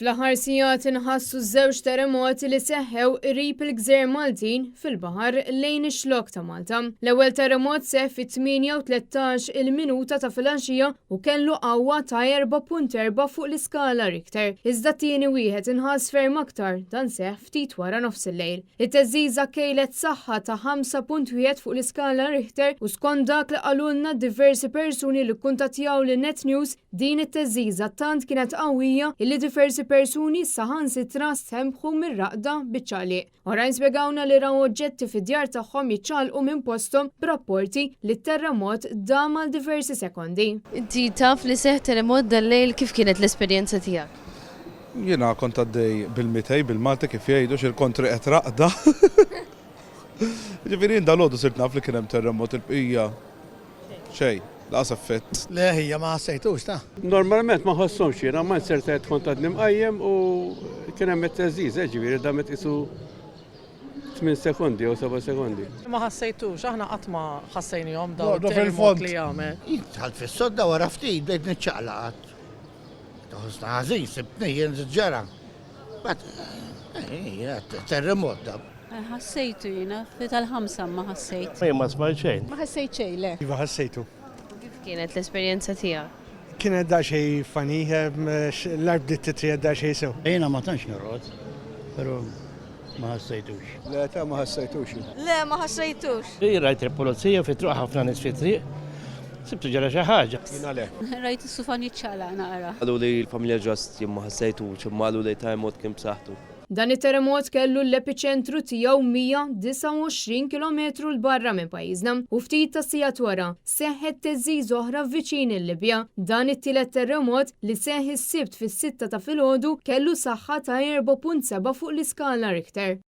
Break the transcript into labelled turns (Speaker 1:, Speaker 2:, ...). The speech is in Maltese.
Speaker 1: Fl-aħħar sigħat inħassu żewġ terremoti li seħħew qrib il-Gżejjer Maltin fil-baħar lejn ix-xlokk ta' Malta. L-ewwel terremot seħħ fit-8:13 il-minuta ta' filgħaxija u kellu qawwa ta' 4.4 fuq l-iskala Richter. Iżda tieni wieħed inħass ferm aktar dan seħħ ftit wara nofs il-lejl. It-teżżiża kejlet saħħa ta' 5.1 fuq l-iskala Richter u skont dak li qalulna diversi persuni li kkuntattjaw lin Net News din it-teżżiża tant kienet qawwija illi diversi persuni saħansitra sembħu mir-raqda biċ-ċagħliq. Oħrajn spjegawna li raw oġġetti fid-djar tagħhom jiċċalqu minn posthom b'rapporti li t-terremot dam għal diversi sekondi.
Speaker 2: Inti taf li seħħ terremot dal-lejl kif kienet l-esperjenza tiegħek?
Speaker 3: Jiena kont għaddej bil-mitej bil-Malta kif jgħidu xil-kontri qed raqda. Ġifieri dal-għodu sirt naf li kien hemm terremot il-bqija xejn. Laqas effett.
Speaker 4: Le ħija ma ħassejtux ta'.
Speaker 5: Normalment ma ħossomx jiena ma nsertajt kont għadni mqajjem u kien hemm it-teżżiż, ġifieri damet isu 8 sekondi jew 7 sekondi.
Speaker 6: Ma ħassejtux, aħna qatt ma ħassejnihom
Speaker 4: Daw
Speaker 6: daw
Speaker 4: fil-fond
Speaker 6: li għamel.
Speaker 4: Jintħal fis-sodda wara ftit bdejt niċċaqlaqat. Toħosna ħażin sibtni jien ġara. Bat terremot da.
Speaker 7: Ħassejtu jiena, tal-5 ma ħassejt.
Speaker 8: Ma smajt xejn.
Speaker 7: Ma ħassejt xejn le.
Speaker 9: Iva ħassejtu.
Speaker 2: Kif kienet l-esperjenza tiegħek?
Speaker 9: Kienet da xej fani, l-arb dit titriet da xej sew.
Speaker 8: Jena ma tantx norqod, pero ma ħassejtux.
Speaker 3: Le ta' ma ħassejtux.
Speaker 7: Le ma ħassejtux.
Speaker 8: Rajt il-pulizija fit-truq ħafna nies fit-triq, sibtu ġara xi ħaġa.
Speaker 3: Jiena le.
Speaker 7: Rajt is-sufan jiċċala naqra.
Speaker 10: Għallu li l-familja ġast jimma ħassejtux, imma għallu li terremot kien b'saħħtu.
Speaker 1: Dan it-terremot kellu l-epiċentru tiegħu 129 km l barra minn pajjiżna u ftit ta' sigħat wara seħħet teżżiż oħra viċin il-Libja. Dan it-tielet terremot li seħħ is-sibt fis-6 ta' filgħodu kellu saħħa ta' 4.7 fuq l-iskala Richter.